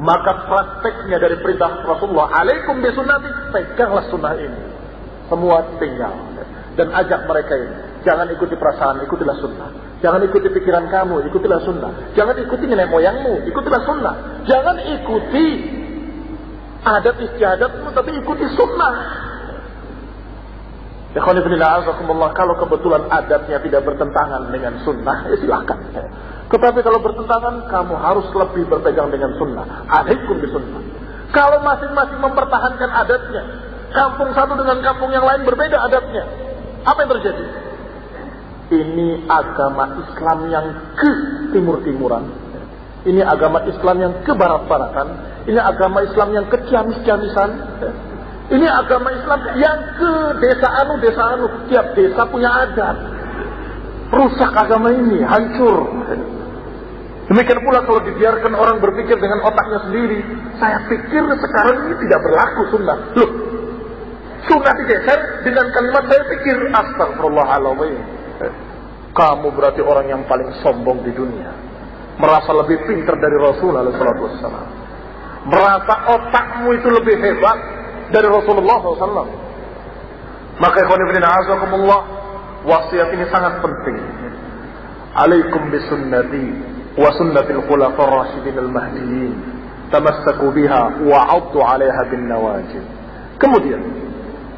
Maka prakteknya dari perintah Rasulullah, alaikum bisunnati, peganglah sunnah ini. Semua tinggal. Dan ajak mereka ini. Jangan ikuti perasaan, ikutilah sunnah. Jangan ikuti pikiran kamu, ikutilah sunnah. Jangan ikuti nenek moyangmu, ikutilah sunnah. Jangan ikuti adat istiadatmu, tapi ikuti sunnah. Kalau kebetulan adatnya tidak bertentangan dengan sunnah, ya silakan. Tetapi kalau bertentangan, kamu harus lebih berpegang dengan sunnah. Alaikum bisunnah. Kalau masing-masing mempertahankan adatnya, kampung satu dengan kampung yang lain berbeda adatnya, apa yang terjadi? Ini agama Islam yang ke timur-timuran. Ini agama Islam yang ke barat-baratan. Ini agama Islam yang ke ciamis-ciamisan. Ini agama Islam yang ke desa anu. Tiap desa punya adat. Rusak agama ini, hancur. Demikian pula kalau dibiarkan orang berpikir dengan otaknya sendiri. Saya pikir sekarang ini tidak berlaku sunnah. Loh, sunnah digeser dengan kalimat saya pikir. Astagfirullahaladzim. Kamu berarti orang yang paling sombong di dunia. Merasa lebih pintar dari Rasulullah SAW. Merasa otakmu itu lebih hebat dari Rasulullah SAW. Maka ikhwan fillah a'azakumullah, wasiat ini sangat penting. Alaikum bisunnati wa sunnatil khulafaur rasyidin al-mahdiyyin. Tamassaku biha wa 'addu 'alaiha bin nawajid. Kemudian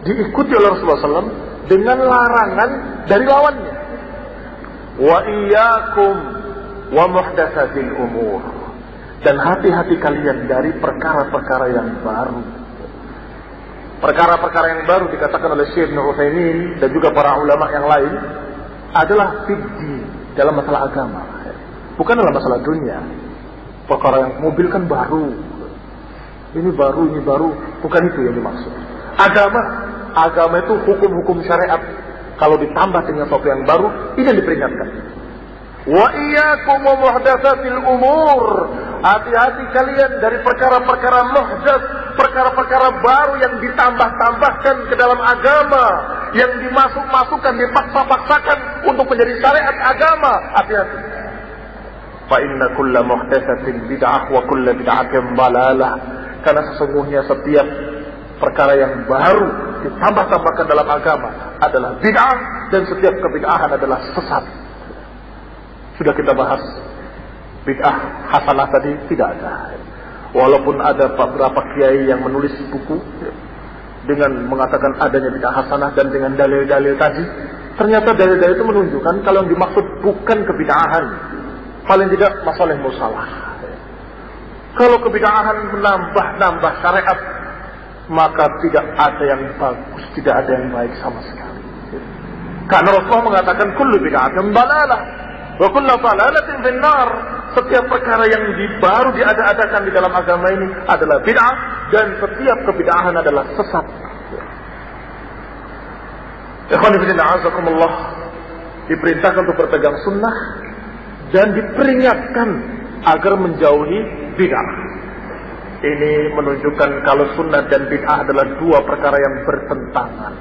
diikuti oleh Rasulullah SAW dengan larangan dari lawannya. Wa iyyakum wa muhdatsatil umur. Dan hati-hati kalian dari perkara-perkara yang baru. Perkara-perkara yang baru dikatakan oleh Syekh Ibnu Utsaimin dan juga para ulama yang lain adalah fiddi, dalam masalah agama. Bukan dalam masalah dunia. Perkara yang mobil kan baru. Ini baru, bukan itu yang dimaksud. Agama itu hukum-hukum syariat. Kalau ditambah dengan sesuatu yang baru, ini yang diperingatkan. Wa iyyakum wa muhdatsatil umur. Hati-hati kalian dari perkara-perkara muhdats, perkara-perkara baru yang ditambah-tambahkan ke dalam agama, yang dimasuk-masukkan, dipaksa-paksakan untuk menjadi syariat agama. Hati-hati. Fa inna kulla muhdatsatin bid'ah wa kulla bid'atin dhalalah. Karena sesungguhnya setiap perkara yang baru ditambah-tambahkan dalam agama adalah bid'ah, dan setiap kebid'ahan adalah sesat. Sudah kita bahas bid'ah hasanah tadi, tidak ada. Walaupun ada beberapa kiai yang menulis buku dengan mengatakan adanya bid'ah hasanah dan dengan dalil-dalil tadi, ternyata dalil-dalil itu menunjukkan kalau yang dimaksud bukan kebid'ahan, paling tidak masalah musalah. Kalau kebid'ahan menambah syariat, maka tidak ada yang bagus, tidak ada yang baik sama sekali. Karena Rasulullah mengatakan kullu bid'atin dhalalah wa kullu dhalalatin finnar. Setiap perkara yang baru diada-adakan di dalam agama ini adalah bid'ah, dan setiap kebid'ahan adalah sesat. Ikhwan fillah a'azakumullah, diperintahkan untuk berpegang sunnah dan diperingatkan agar menjauhi bid'ah. Ini menunjukkan kalau sunnah dan bid'ah adalah dua perkara yang bertentangan.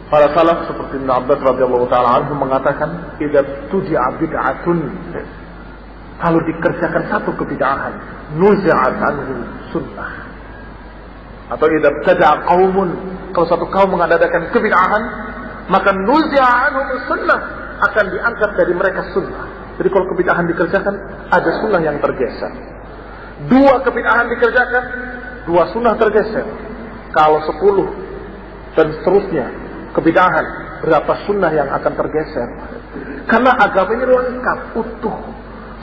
Para salaf seperti Ibnu Abbas radhiyallahu taala anhu mengatakan, "Idza tudi'a bid'atun," kalau dikerjakan satu kebid'ahan, nuzi'at anhu sunnah. Atau idza tada'a qaumun, kalau satu kaum mengadakan kebid'ahan, maka nuzi'a anhu sunnah, akan diangkat dari mereka sunnah. Jadi kalau kebid'ahan dikerjakan, ada sunnah yang tergeser. Dua kebid'ahan dikerjakan, dua sunnah tergeser. Kalau 10 dan seterusnya kebid'ahan, berapa sunnah yang akan tergeser? Karena agama ini lengkap, utuh,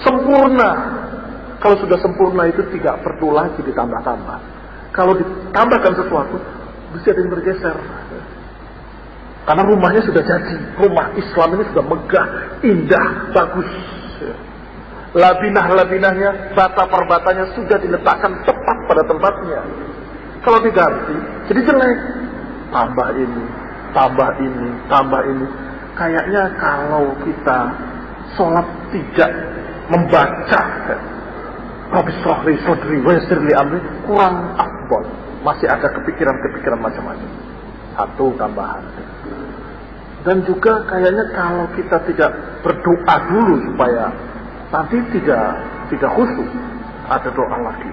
sempurna. Kalau sudah sempurna itu tidak perlu lagi ditambah-tambah. Kalau ditambahkan sesuatu, bisa ada yang tergeser. Karena rumahnya sudah jadi, rumah Islam ini sudah megah, indah, bagus. Labinah-labinahnya, bata perbatanya sudah diletakkan tepat pada tempatnya. Kalau diganti, jadi jelek. Tambah ini, tambah ini. Kayaknya kalau kita sholat tidak membaca Rabbi shrahli sadri wa yassir li amri, kurang afdal. Masih ada kepikiran-kepikiran macam-macam. Satu tambahan. Dan juga kayaknya kalau kita tidak berdoa dulu supaya nanti tidak tidak khusyuk, ada doa lagi.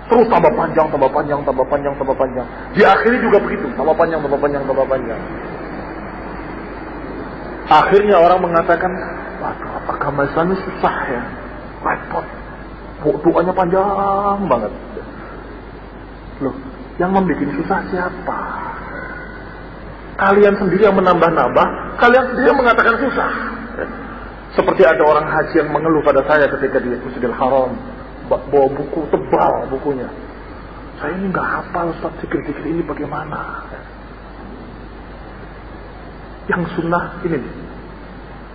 Terus tambah panjang, tambah panjang, tambah panjang, tambah panjang. Diakhiri juga begitu, tambah panjang, tambah panjang, tambah panjang. Akhirnya orang mengatakan, waduh, agama Islam ini susah ya, repot. Doanya panjang banget. Loh, yang membuat susah siapa? Kalian sendiri yang menambah-nambah, kalian sendiri yang mengatakan susah. Seperti ada orang haji yang mengeluh pada saya ketika di Masjidil Haram, bawa buku tebal bukunya. Saya ini nggak hafal Ustaz, zikir-zikir ini bagaimana? Yang sunnah ini nih.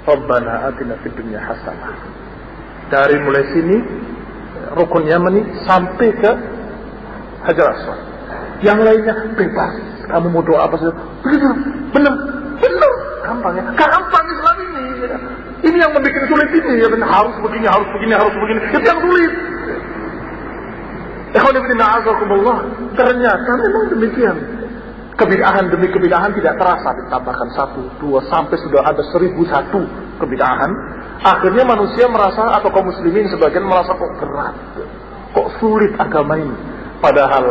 Rabbana atina fid dunya hasanah. Dari mulai sini rukun Yamani sampai ke Hajar Aswad. Yang lainnya bebas. Kamu mau doa apa saja. Begitu. Benar. Gampang ya. Gampang Islam ini. Ini yang membuat sulit ini. Ya, harus begini, harus begini, harus begini. Itu yang sulit. Ternyata memang demikian. Kebid'ahan demi kebid'ahan tidak terasa ditambahkan 1, 2 sampai sudah ada 1001 kebid'ahan. Akhirnya manusia merasa atau kaum muslimin sebagian merasa kok berat, kok sulit agama ini. Padahal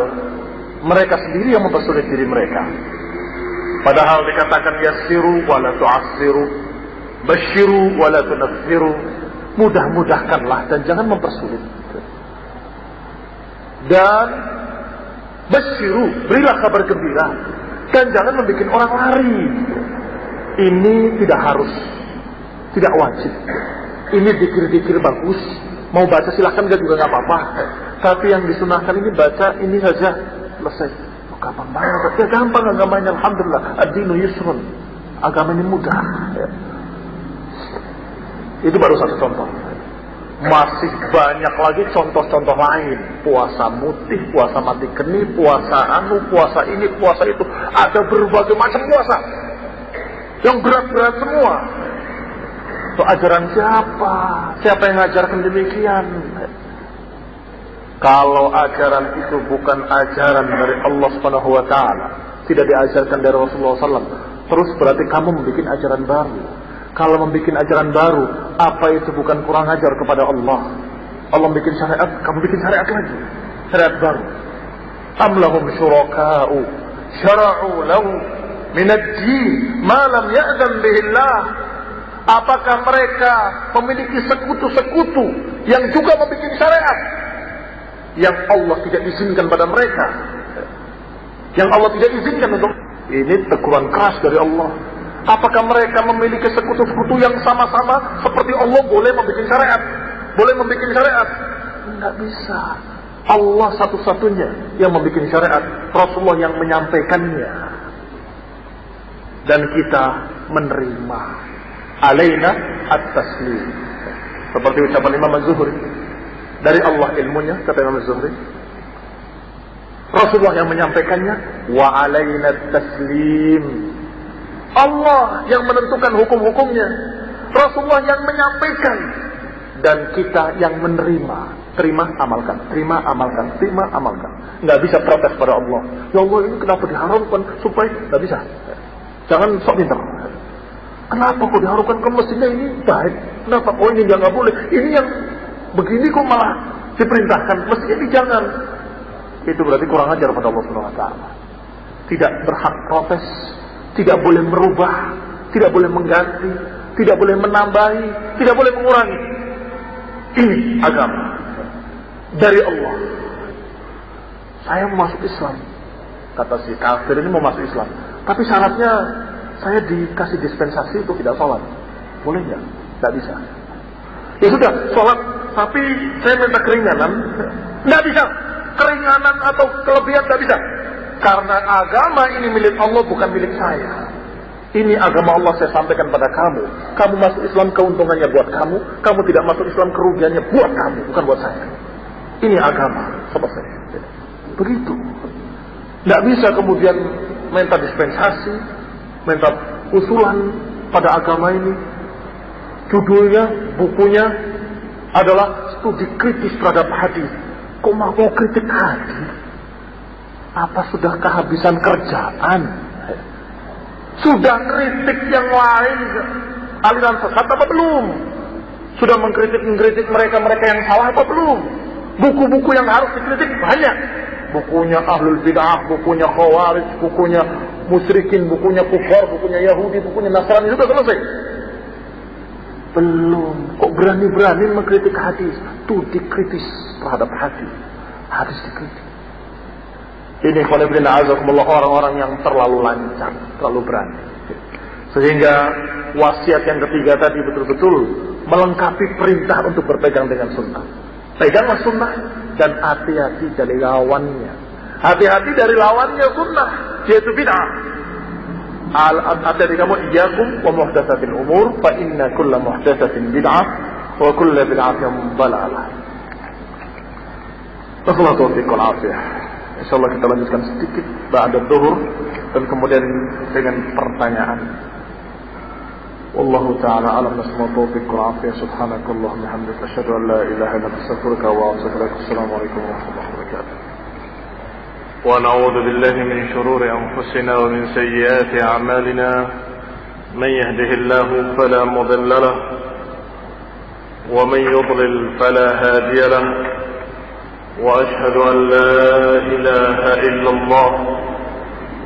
mereka sendiri yang mempersulit diri mereka. Padahal dikatakan yassiru wala tu'assiru, basyiru wala tunassiru, mudah-mudahkanlah dan jangan mempersulit. Dan basyiru, berilah kabar gembira dan jangan membuat orang lari. Ini tidak harus, tidak wajib. Ini dikir-dikir bagus, mau baca silahkan juga nggak apa-apa. Tapi yang disunahkan ini baca ini saja selesai. Oh, gampang banget, ya gampang agamanya. Alhamdulillah, ad-dinu yusrun, agama ini mudah. Ya. Itu baru satu contoh. Masih banyak lagi contoh-contoh lain. Puasa mutih, puasa mati geni, puasa puasa ini, puasa itu. Ada berbagai macam puasa yang berat-berat semua. Itu ajaran siapa? Siapa yang mengajarkan demikian? Kalau ajaran itu bukan ajaran dari Allah Subhanahu wa taala, tidak diajarkan dari Rasulullah SAW, terus berarti kamu membuat ajaran baru. Kalau membuat ajaran baru, apa itu bukan kurang ajar kepada Allah? Allah bikin syariat, kamu bikin syariat lagi, syariat baru. Am lahum syuraka'u syara'u lahu min ad-din ma lam ya'zan bihi Allah. Apakah mereka memiliki sekutu-sekutu yang juga membuat syariat yang Allah tidak izinkan pada mereka, yang Allah tidak izinkan untuk? Ini teguran keras dari Allah. Apakah mereka memiliki sekutu-sekutu yang sama-sama seperti Allah boleh membuat syariat? Boleh membuat syariat? Tidak bisa. Allah satu-satunya yang membuat syariat, Rasulullah yang menyampaikannya. Dan kita menerima. Alaina at-taslim. Seperti ucapan Imam Az-Zuhri. Dari Allah ilmunya, kata Imam Az-Zuhri. Rasulullah yang menyampaikannya. Wa alaina at-taslim. Allah yang menentukan hukum-hukumnya, Rasulullah yang menyampaikan, dan kita yang menerima. Terima, amalkan, terima, amalkan, terima, amalkan. Nggak bisa protes pada Allah. Ya Allah, ini kenapa diharamkan? Supaya nggak bisa. Jangan sok pintar. Kenapa kok diharamkan? Ke mestinya ini baik. Kenapa? Oh ini nggak boleh. Ini yang begini kok malah diperintahkan. Mestinya ini jangan. Itu berarti kurang ajar pada Allah Subhanahu wa taala. Tidak berhak protes. Tidak boleh merubah, tidak boleh mengganti, tidak boleh menambahi, tidak boleh mengurangi. Ini agama dari Allah. Saya mau masuk Islam, kata si kafir ini mau masuk Islam. Tapi syaratnya saya dikasih dispensasi untuk tidak sholat. Boleh nggak? Tidak bisa. Ya sudah, sholat, tapi saya minta keringanan. Tidak bisa. Keringanan atau kelebihan tidak bisa. Karena agama ini milik Allah, bukan milik saya. Ini agama Allah, saya sampaikan pada kamu. Kamu masuk Islam, keuntungannya buat kamu. Kamu tidak masuk Islam, kerugiannya buat kamu, bukan buat saya. Ini agama, selesai. Begitu. Tidak bisa kemudian minta dispensasi, minta usulan pada agama ini. Judulnya, bukunya adalah studi kritis terhadap hadis. Kok mau kritik hadis? Apa sudah kehabisan kerjaan? Sudah kritik yang lain aliran sesat apa belum? Sudah mengkritik mereka yang salah apa belum? Buku-buku yang harus dikritik banyak. Bukunya Ahlul Bid'ah, bukunya Khawarij, bukunya musyrikin, bukunya kufar, bukunya Yahudi, bukunya Nasrani, sudah selesai. Belum. Kok berani-berani mengkritik hadis? Itu dikritis terhadap hadis. Hadis dikritik. Ini khonibina azakumullah, orang-orang yang terlalu lancang, terlalu berani. Sehingga wasiat yang ketiga tadi betul-betul melengkapi perintah untuk berpegang dengan sunnah. Peganglah sunnah dan hati-hati dari lawannya. Hati-hati dari lawannya sunnah, yaitu bid'ah. Hati-hati kamu, iyyakum wa muhdatsatil umur, fa inna kulla muhdatsatin bid'ah wa kulla bid'atin dhalalah. Wassalamu alaikum warahmatullahi. Insyaallah kita lanjutkan sedikit ba'da zuhur dan kemudian dengan pertanyaan. Wallahu ta'ala alam, nasma taufiq wal afiyah. Subhanakallahumma hamdika asyhadu an la ilaha illa anta astaghfiruka wa atubu ilaik. Assalamu alaikum warahmatullahi wabarakatuh. Wa na'udzu billahi min shururi anfusina wa min sayyiati a'malina. Man yahdihillahu fala mudilla lahu wa man yudlil fala hadiya lahu. وأشهد أن لا إله إلا الله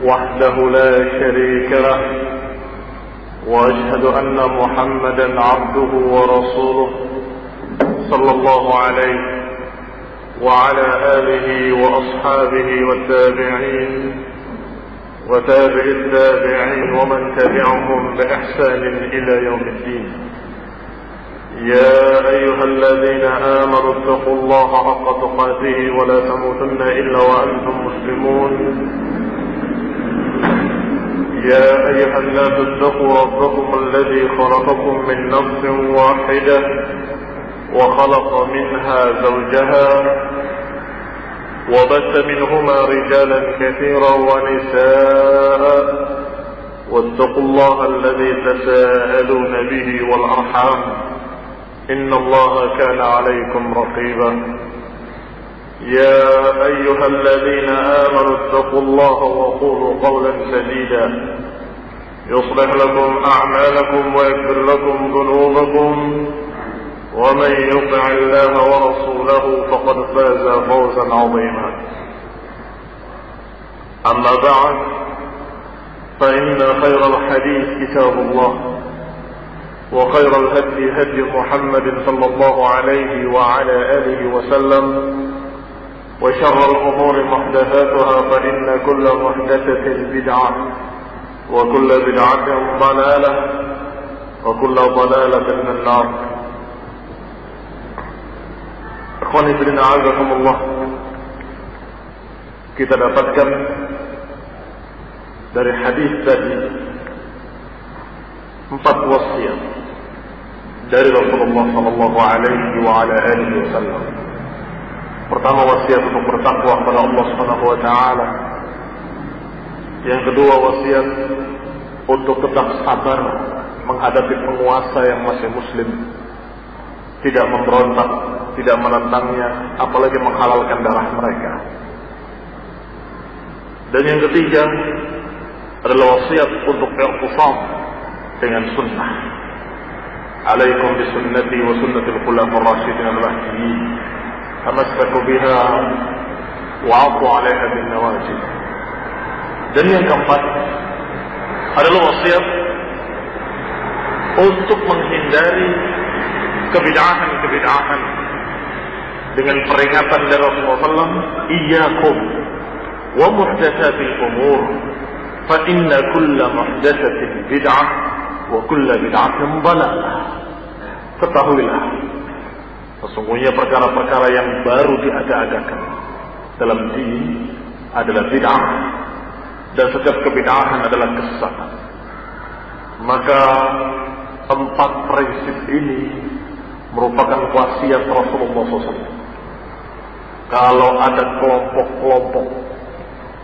وحده لا شريك له وأشهد أن محمدا عبده ورسوله صلى الله عليه وعلى آله وأصحابه والتابعين وتابع التابعين ومن تبعهم بإحسان إلى يوم الدين. يا أيها الذين آمنوا اتقوا الله حق تقاته ولا تموتن إلا وأنتم مسلمون. يا أيها الناس اتقوا ربكم الذي خلقكم من نفس واحدة وخلق منها زوجها وبث منهما رجالا كثيرا ونساء واتقوا الله الذي تساءلون به والأرحام إن الله كان عليكم رقيبا. يا أيها الذين آمنوا اتقوا الله وقولوا قولا سديدا يصلح لكم أعمالكم ويغفر لكم ذنوبكم ومن يطع الله ورسوله فقد فاز فوزا عظيما. أما بعد فإن خير الحديث كتاب الله وخير الهدي هدي محمد صلى الله عليه وعلى آله وسلم وشر الأمور محدثاتها فإن كل محدثة بدعة وكل بدعة ضلالة وكل ضلالة من النار. Ikhwani fillah, a'azakumullah. Kita dapatkan dari hadis tadi 4 wasiat dari Rasulullah sallallahu alaihi wa ala alihi wasallam. Pertama, wasiat untuk bertakwa kepada Allah Subhanahu wa taala. Yang kedua, wasiat untuk tetap sabar menghadapi penguasa yang masih muslim, tidak memberontak, tidak menentangnya, apalagi menghalalkan darah mereka. Dan yang ketiga adalah wasiat untuk i'tisam dengan sunnah. Alaikum bisunnati wa sunnatil khulafa'ir rasyidin al-mahdiyyin. Tamassaku biha wa 'addu 'alaiha bin nawajid. Dan yang keempat adalah wasiat untuk menghindari kebid'ahan dengan peringatan dari Rasulullah SAW, iyyakum wa muhdatsatil umur fa inna kulla muhdatsatin bid'ah wa kulla bid'atin dhalalah. Ketahuilah, sesungguhnya perkara-perkara yang baru diada-adakan dalam din adalah bid'ah, dan setiap kebid'ahan adalah kesesatan. Maka 4 prinsip ini merupakan wasiat Rasulullah SAW. Kalau ada kelompok-kelompok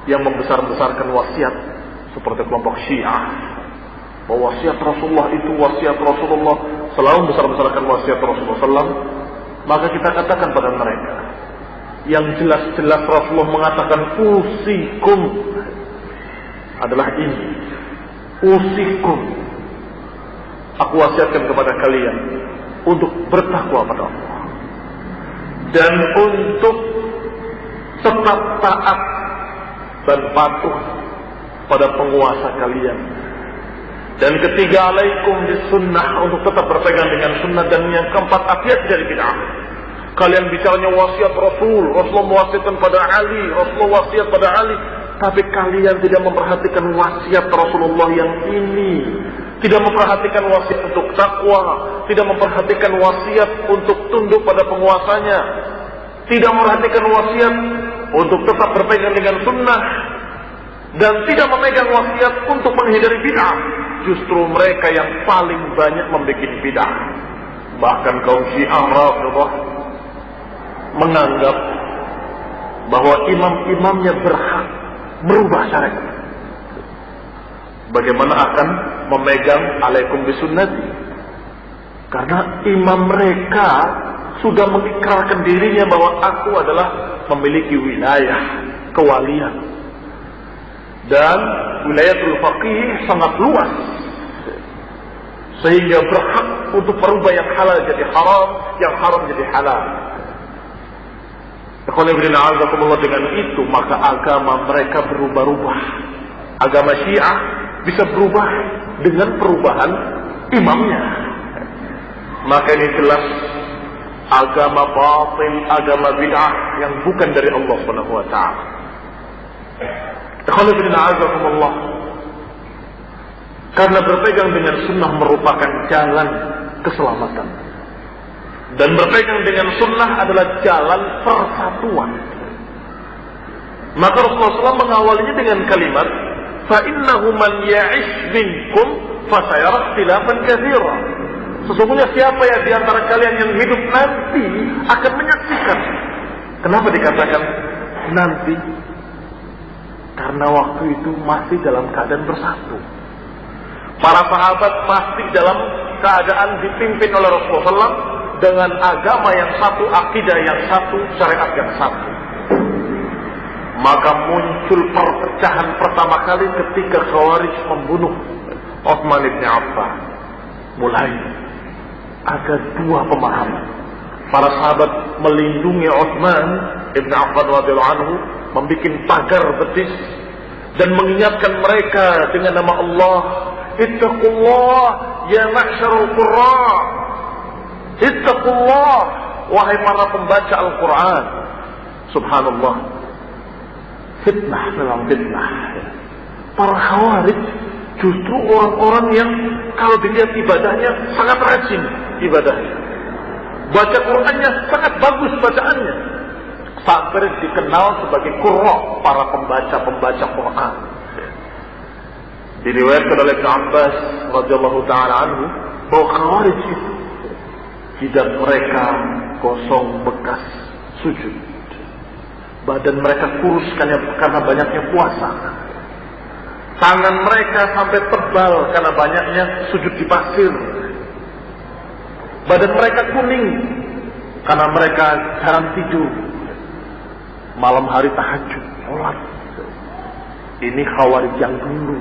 yang membesar-besarkan wasiat seperti kelompok Syiah, bahwa wasiat Rasulullah itu wasiat Rasulullah, selalu membesar-besarkan wasiat Rasulullah SAW, maka kita katakan pada mereka yang jelas-jelas Rasulullah mengatakan usikum adalah ini, usikum, aku wasiatkan kepada kalian untuk bertakwa pada Allah dan untuk tetap taat dan patuh pada penguasa kalian. Dan ketiga, alaikum bisunnah, untuk tetap berpegang dengan sunnah. Dan yang keempat, hati-hati dari bid'ah. Kalian bicaranya wasiat Rasulullah mewasiatkan pada Ali, Rasulullah wasiat pada Ali, tapi kalian tidak memperhatikan wasiat Rasulullah yang ini. Tidak memperhatikan wasiat untuk takwa, tidak memperhatikan wasiat untuk tunduk pada penguasanya, tidak memperhatikan wasiat untuk tetap berpegang dengan sunnah, dan tidak memegang wasiat untuk menghindari bid'ah. Justru mereka yang paling banyak membuat bid'ah. Bahkan kaum Syiah Rafidhah menganggap bahwa imam-imamnya berhak merubah syariat. Bagaimana akan memegang alaikum bisunnati? Karena imam mereka sudah mengikrarkan dirinya bahwa aku adalah memiliki wilayah kewalian. Dan wilayatul faqih sangat luas, sehingga berhak untuk merubah yang halal jadi haram, yang haram jadi halal. Dengan itu maka agama mereka berubah-ubah. Agama Syiah bisa berubah dengan perubahan imamnya. Maka ini jelas agama batil, agama bid'ah yang bukan dari Allah Subhanahu wa taala. Karena berpegang dengan sunnah merupakan jalan keselamatan, dan berpegang dengan sunnah adalah jalan persatuan. Maka Rasulullah SAW mengawalinya dengan kalimat, فَإِنَّهُ مَنْ يَعِشْ مِنْكُمْ فَسَيَرَى اخْتِلَافًا كَثِيرًا. Sesungguhnya siapa yang di antara kalian yang hidup nanti akan menyaksikan. Kenapa dikatakan nanti? Karena waktu itu masih dalam keadaan bersatu. Para sahabat masih dalam keadaan dipimpin oleh Rasulullah SAW dengan agama yang satu, akidah yang satu, syariat yang satu. Maka muncul perpecahan pertama kali ketika Khawarij membunuh Utsman bin Affan. Mulai ada dua pemahaman. Para sahabat melindungi Utsman bin Affan radhiyallahu anhu, membikin pagar betis dan mengingatkan mereka dengan nama Allah, ittaqullah ya ma'syarul qurra, ittaqullah wahai para pembaca Al-Quran. Subhanallah, fitnah dalam fitnah. Para Khawarij justru orang-orang yang kalau dilihat ibadahnya sangat rajin ibadahnya, baca Qurannya sangat bagus bacaannya, sampai dikenal sebagai qurra, para pembaca Quran. Diriwayatkan oleh Ibnu Abbas radhiyallahu taala anhu bahwa Khawarij itu jidat mereka kosong bekas sujud, badan mereka kurus karena banyaknya puasa, tangan mereka sampai tebal karena banyaknya sujud di pasir, badan mereka kuning karena mereka jarang tidur, malam hari tahajud, sholat. Ini Khawarij yang dulu,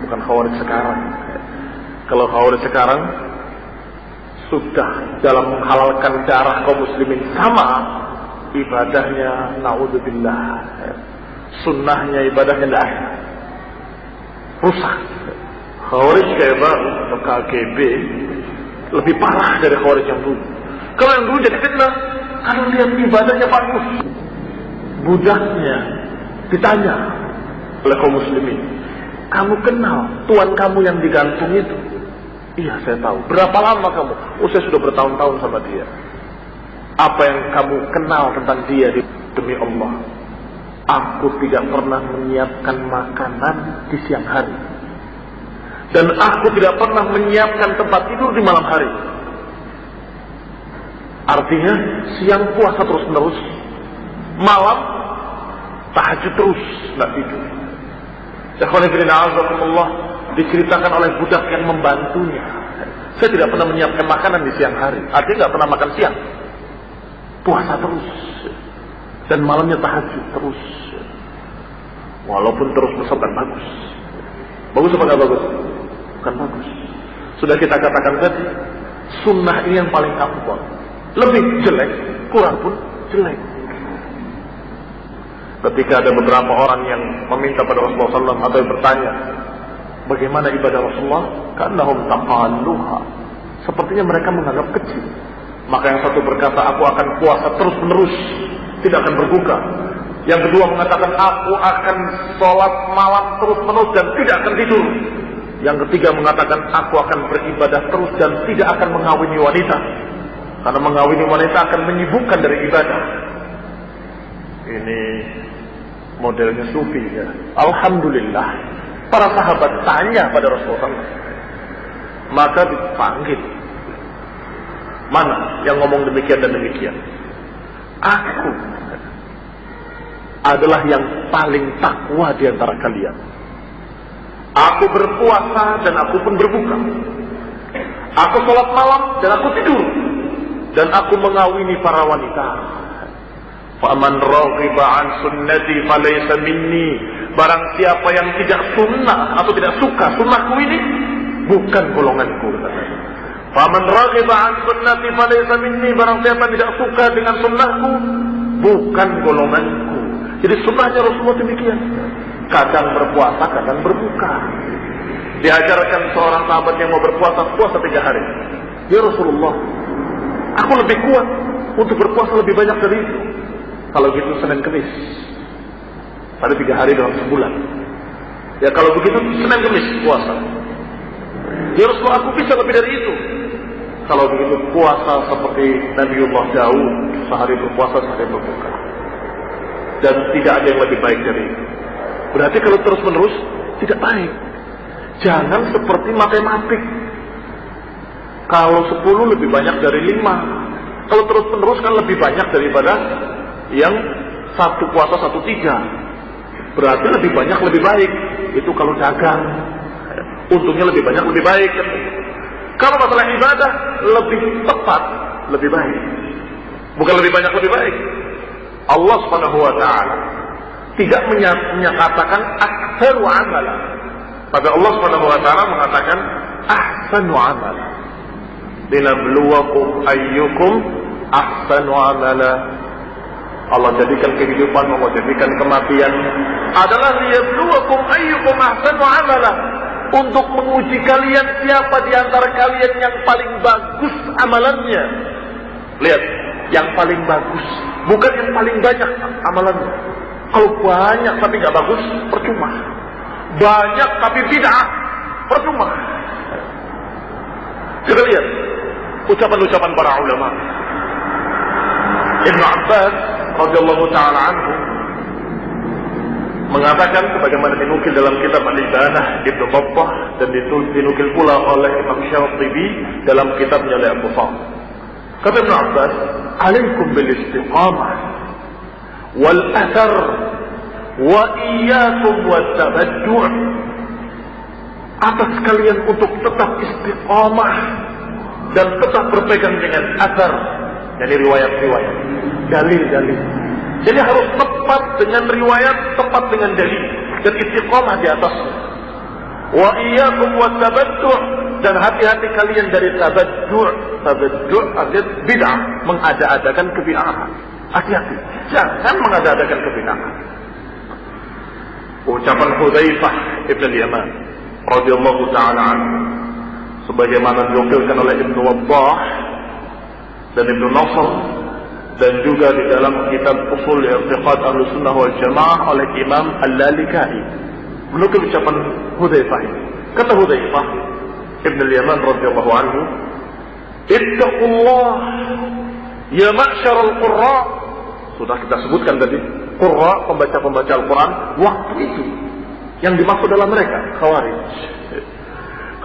bukan Khawarij sekarang. Kalau Khawarij sekarang sudah dalam menghalalkan darah kaum muslimin, sama ibadahnya, naudzubillah, sunnahnya, ibadahnya tidak ada, rusak. Khawarij kayak baru atau KGB lebih parah dari Khawarij yang dulu. Kalau yang dulu jadi fitnah, kalau lihat ibadahnya bagus, budaknya ditanya oleh kaum muslimin, kamu kenal tuan kamu yang digantung itu? Iya, saya tahu. Berapa lama kamu? Oh, saya sudah bertahun-tahun sama dia. Apa yang kamu kenal tentang dia? Demi Allah, aku tidak pernah menyiapkan makanan di siang hari, dan aku tidak pernah menyiapkan tempat tidur di malam hari. Artinya siang puasa terus-menerus, malam tahajud terus, tidak tidur. Allah diceritakan oleh budak yang membantunya, saya tidak pernah menyiapkan makanan di siang hari. Artinya tidak pernah makan siang, puasa terus, dan malamnya tahajud terus. Walaupun terus bersobat bagus. Bagus apa nggak bagus? Bukan bagus. Sudah kita katakan tadi, Sunnah ini yang paling afdal. Lebih jelek, kurang pun jelek. Ketika ada beberapa orang yang meminta pada Rasulullah SAW atau yang bertanya, bagaimana ibadah Rasulullah? Ka'annahum taqalluha. Sepertinya mereka menganggap kecil. Maka yang satu berkata, aku akan puasa terus menerus, tidak akan berbuka. Yang kedua mengatakan, aku akan sholat malam terus menerus dan tidak akan tidur. Yang ketiga mengatakan, aku akan beribadah terus dan tidak akan mengawini wanita. Karena mengawini wanita akan menyibukkan dari ibadah. Ini modelnya sufi ya. Alhamdulillah, para sahabat tanya pada Rasulullah SAW. Maka dipanggil. Mana yang ngomong demikian dan demikian? Aku adalah yang paling takwa di antara kalian. Aku berpuasa dan aku pun berbuka. Aku sholat malam dan aku tidur. Dan aku mengawini para wanita. Faman raghiba an sunnati falaysa minni. Barang siapa yang tidak sunnah atau tidak suka sunnahku ini, bukan golonganku. Faman raghiba an sunnati falaysa minni. Barang siapa tidak suka dengan sunnahku, bukan golonganku. Jadi sunnahnya Rasulullah demikian. Kadang berpuasa, kadang berbuka. Diajarkan seorang sahabat yang mau berpuasa, puasa 3 hari. Ya Rasulullah, aku lebih kuat untuk berpuasa lebih banyak dari itu. Kalau gitu Senin Kemis. Pada 3 hari dalam sebulan. Ya kalau begitu Senin Kemis puasa. Ya Rasulullah, aku bisa lebih dari itu. Kalau begitu puasa seperti Nabiullah Daud, sehari berpuasa, sehari berbuka. Dan tidak ada yang lebih baik dari itu. Berarti kalau terus menerus tidak baik. Jangan seperti matematik. Kalau 10 lebih banyak dari 5. Kalau terus menerus kan lebih banyak daripada yang 1 puasa 1 tidak. Berarti lebih banyak lebih baik. Itu kalau dagang, untungnya lebih banyak lebih baik. Kalau masalah ibadah, lebih tepat lebih baik. Bukan lebih banyak lebih baik. Allah Subhanahu wa ta'ala tidak menyatakan aktsaru amala. Tapi Allah Subhanahu wa ta'ala mengatakan ahsanu amala. Linabluwakum ayyukum ahsanu amala. Allah jadikan kehidupan, Allah jadikan kematian adalah liyabluwakum ayyukum ahsanu amala. Untuk menguji kalian siapa di antara kalian yang paling bagus amalannya. Lihat, yang paling bagus, bukan yang paling banyak amalannya. Kalau banyak tapi nggak bagus, percuma. Banyak tapi bid'ah, percuma. Kita lihat ucapan-ucapan para ulama. Ibnu Abbas radhiyallahu taala anhu mengatakan sebagaimana dinukil dalam kitab Al-Ibanah Ibnu Battah dan dinukil pula oleh Imam Syatibi dalam kitabnya Al-Iqtisad. Kata Ibnu Abbas, "Alaikum bil istiqamah wal athar wa iyyakum wat tabaddu'." Atas kalian untuk tetap istiqamah dan tetap berpegang dengan athar, dari riwayat-riwayat, dalil-dalil. Jadi harus tepat dengan riwayat, tepat dengan dalil, dan istiqamah di atasnya. Wa iyyakum wat tabaddu', dan hati-hati kalian dari tabaddu'. Tabaddu' artinya bid'ah, mengada-adakan kebid'ahan. Hati-hati, jangan mengada-adakan kebid'ahan. Ucapan Hudzaifah ibn al-Yaman radhiyallahu taala anhu sebagaimana dinukilkan oleh Ibnu Wabbah dan Ibnu Nasr dan juga di dalam kitab Ushul I'tiqad Ahlussunnah wal Jamaah oleh Imam Al-Lalikai. Menukil ucapan Hudzaifah ini. Kata Hudzaifah ibn al-Yaman radhiyallahu anhu, "Ittaqullah ya ma'syaral qurra." Sudah kita sebutkan tadi, qurra, pembaca-pembaca Al-Quran waktu itu. Yang dimaksud dalam mereka Khawarij.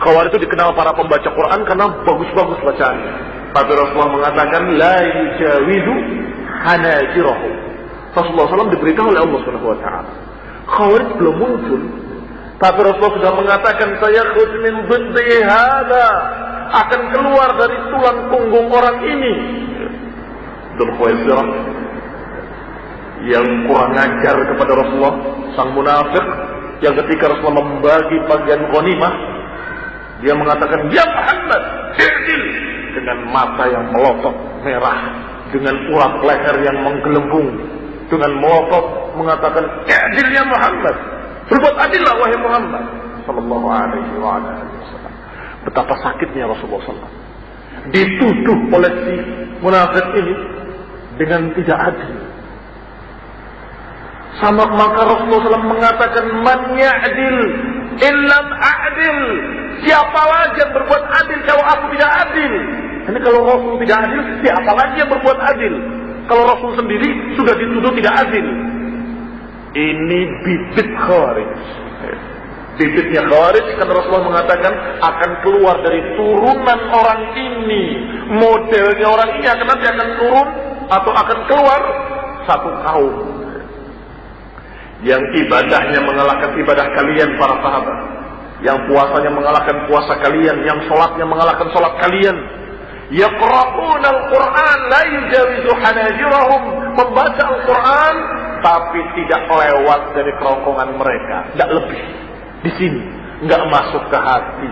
Khawarij itu dikenal para pembaca Quran karena bagus-bagus bacaannya. Tapi Rasulullah mengatakan la yujawizu hanajirahu. Rasulullah SAW diberitahu oleh Allah Subhanahu wa taala. Khawarij belum muncul, tapi Rasulullah sudah mengatakan saya khud min bidhi hada, akan keluar dari tulang punggung orang ini. Dzul Khuwaisirah yang kurang ajar kepada Rasulullah, sang munafik yang ketika Rasulullah membagi bagian ghanimah, dia mengatakan, "Ya Muhammad, i'dil." dengan mata yang melotot merah, dengan urat leher yang menggelembung, dengan melotot mengatakan, "Adilnya Muhammad, berbuat adillah wahai Muhammad sallallahu alaihi wasallam." Betapa sakitnya Rasulullah SAW dituduh oleh si munafik ini dengan tidak adil. Sama maka Rasulullah SAW mengatakan, "Man ya'dil illam a'dil." Siapa lagi yang berbuat adil kalau aku tidak adil? Ini kalau Rasul tidak adil, siapa lagi yang berbuat adil? Kalau Rasul sendiri sudah dituduh tidak adil. Ini bibit Khawarij. Bibitnya Khawarij, karena Rasulullah mengatakan akan keluar dari turunan orang ini. Modelnya orang ini akan nanti akan turun atau akan keluar satu kaum yang ibadahnya mengalahkan ibadah kalian para sahabat, yang puasanya mengalahkan puasa kalian, yang sholatnya mengalahkan sholat kalian. Yaqra'una al-Qur'an la yujawizu hanajirahum, membaca Al-Quran tapi tidak lewat dari kerongkongan mereka, tidak lebih. Di sini nggak masuk ke hati,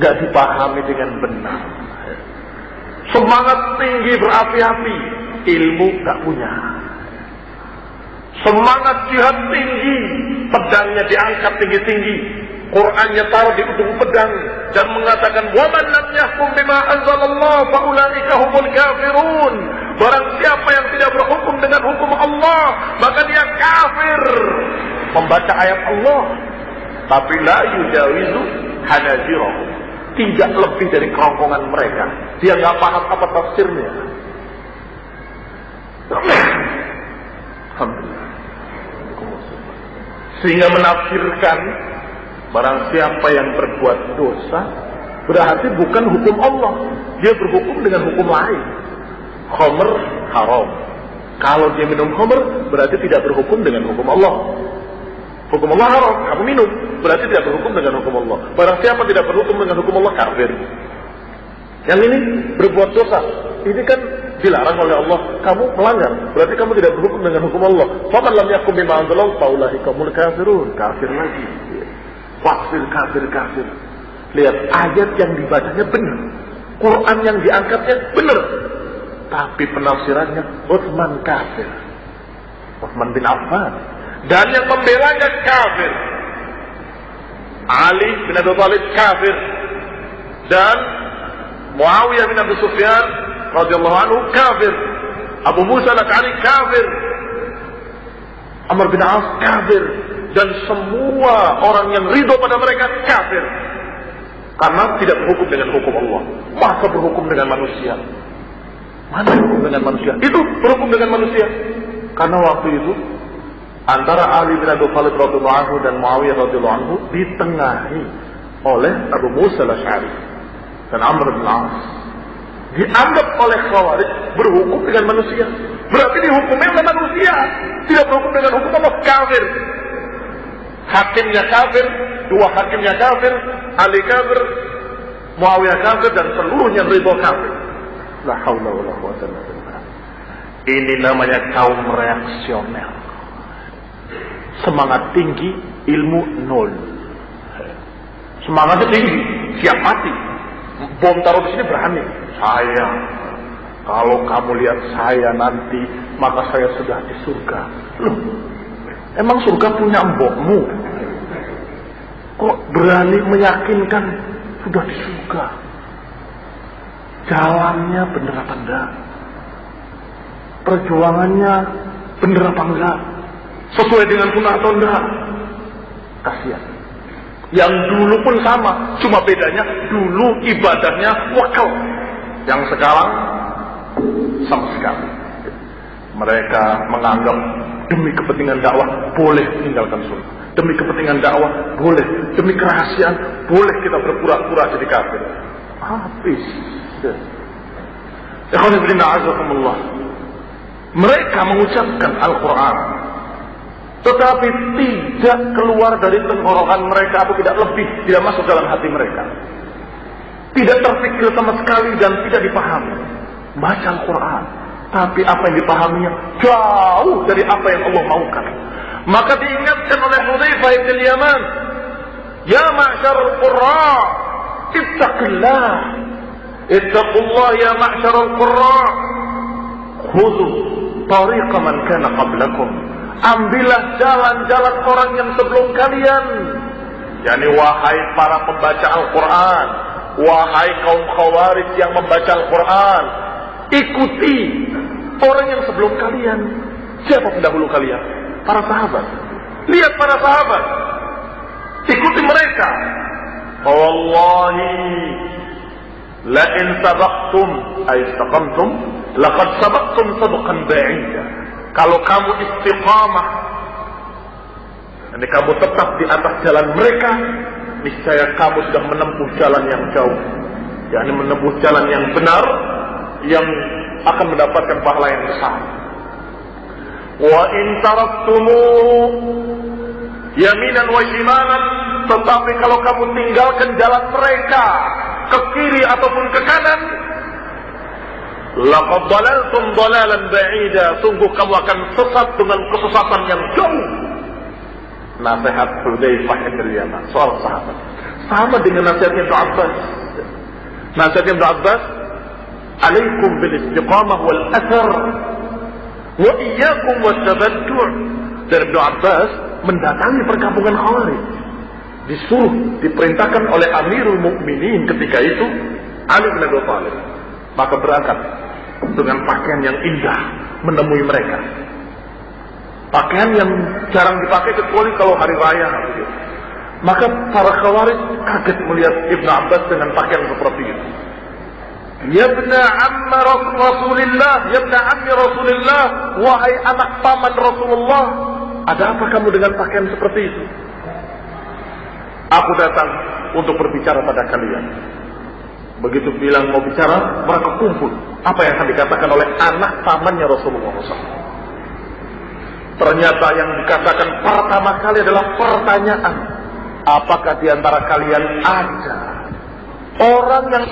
nggak dipahami dengan benar. Semangat tinggi berapi-api, ilmu nggak punya. Semangat jihad tinggi, pedangnya diangkat tinggi-tinggi, Qur'annya taruh di ujung pedang dan mengatakan, "Wa man lam yahkum bima anzalallah fa ulaika humul kafirun." Barang siapa yang tidak berhukum dengan hukum Allah, maka dia kafir. Membaca ayat Allah, tapi la yujawizu hanajirahum, tidak lebih dari kerongkongan mereka. Dia nggak paham apa tafsirnya. Alhamdulillah. Sehingga menafsirkan barang siapa yang berbuat dosa berarti bukan hukum Allah, dia berhukum dengan hukum lain. Khamr haram, kalau dia minum khamr berarti tidak berhukum dengan hukum Allah. Hukum Allah haram, kamu minum berarti tidak berhukum dengan hukum Allah. Barang siapa tidak berhukum dengan hukum Allah, kafir. Yang ini berbuat dosa, ini kan dilarang oleh Allah, kamu melanggar, berarti kamu tidak berhukum dengan hukum Allah. Faman lam yakum bima anzalallahu fa ulaika humul kafirun. Kafir lagi. Kafir. Lihat, ayat yang dibacanya benar, Quran yang diangkatnya benar, tapi penafsirannya Utsman kafir, Utsman bin Affan, dan yang membelanya kafir, Ali bin Abi Thalib kafir, dan Muawiyah bin Abi Sufyan radhiyallahu anhu kafir, Abu Musa al-Ash'ari kafir, Amr bin As kafir, dan semua orang yang ridho pada mereka kafir, karena tidak berhukum dengan hukum Allah. Masa berhukum dengan manusia? Mana berhukum dengan manusia? Itu berhukum dengan manusia. Karena waktu itu antara Ali bin Abi Thalib radhiyallahu anhu dan Muawiyah radhiyallahu anhu ditengahi oleh Abu Musa al-Ash'ari dan Amr bin As. Dianggap oleh Khawarij berhukum dengan manusia, berarti dihukumnya oleh manusia, tidak berhukum dengan hukum Allah, kafir. Hakimnya kafir, dua hakimnya kafir, Ali kafir, Muawiyah kafir, dan seluruhnya ridho kafir. La haula wala quwwata illa billah. Ini namanya kaum reaksioner. Semangat tinggi, ilmu nol. Semangatnya tinggi, siap mati. Bom taruh di sini berani. Saya, kalau kamu lihat saya nanti, maka saya sudah di surga. Loh, emang surga punya mbokmu? Kok berani meyakinkan sudah di surga? Jalannya bener apa enggak? Perjuangannya bener apa enggak? Sesuai dengan sunnah atau enggak? Kasihan. Yang dulu pun sama, cuma bedanya dulu ibadahnya wakal, yang sekarang sama sekali. Mereka menganggap demi kepentingan dakwah boleh meninggalkan sunnah, demi kepentingan dakwah boleh, demi kerahasiaan boleh kita berpura-pura jadi kafir. Habis. Ikhwan fillah azakumullah. Mereka mengucapkan Al-Quran, tetapi tidak keluar dari tenggorokan mereka, atau tidak lebih, tidak masuk dalam hati mereka, tidak terpikir sama sekali dan tidak dipahami. Baca Al-Quran, tapi apa yang dipahaminya jauh dari apa yang Allah maukan. Maka diingatkan oleh Hudzaifah bin Yaman, "Ya ma'syarul qurra, ittaqillah." Ittaqullah ya ma'syaral qurra, khudhu tariqa man kana qablakum. Ambillah jalan-jalan orang yang sebelum kalian. Yani wahai para pembaca Al-Quran, wahai kaum khawarij yang membaca Al-Quran, ikuti orang yang sebelum kalian. Siapa pendahulu kalian? Para sahabat. Lihat para sahabat, ikuti mereka. Wallahi la in sabaqtum ay istaqamtum laqad sabaqtum sabqan ba'ida. Kalau kamu istiqamah, ini kamu tetap di atas jalan mereka, niscaya kamu sudah menempuh jalan yang jauh, yakni menempuh jalan yang benar, yang akan mendapatkan pahala yang besar. Wa in taraktumu yaminan wa shimalan, tetapi kalau kamu tinggalkan jalan mereka ke kiri ataupun ke kanan, laqad dalaltum dalalan ba'ida, sungguh kamu akan sesat dengan kesesatan yang jauh. Nasihat Hudzaifah bin Yaman, seorang sahabat, sama dengan nasihat Ibnu Abbas. Nasihat Ibnu Abbas, alaikum bil istiqamah wal athar wa iyyakum watabaddu'. Dari Ibnu Abbas mendatangi perkampungan Khawarij, disuruh, diperintahkan oleh Amirul Mukminin ketika itu Ali bin Abi Thalib. Maka berangkat dengan pakaian yang indah menemui mereka. Pakaian yang jarang dipakai kecuali kalau hari raya. Maka para Khawarij kaget melihat Ibnu Abbas dengan pakaian seperti itu. Ya ibna amma Rasulillah, ya ibna ammi Rasulillah, wahai anak paman Rasulullah, ada apa kamu dengan pakaian seperti itu? Aku datang untuk berbicara pada kalian. Begitu bilang mau bicara, mereka kumpul. Apa yang akan dikatakan oleh anak pamannya Rasulullah SAW? Ternyata yang dikatakan pertama kali adalah pertanyaan, apakah di antara kalian ada orang yang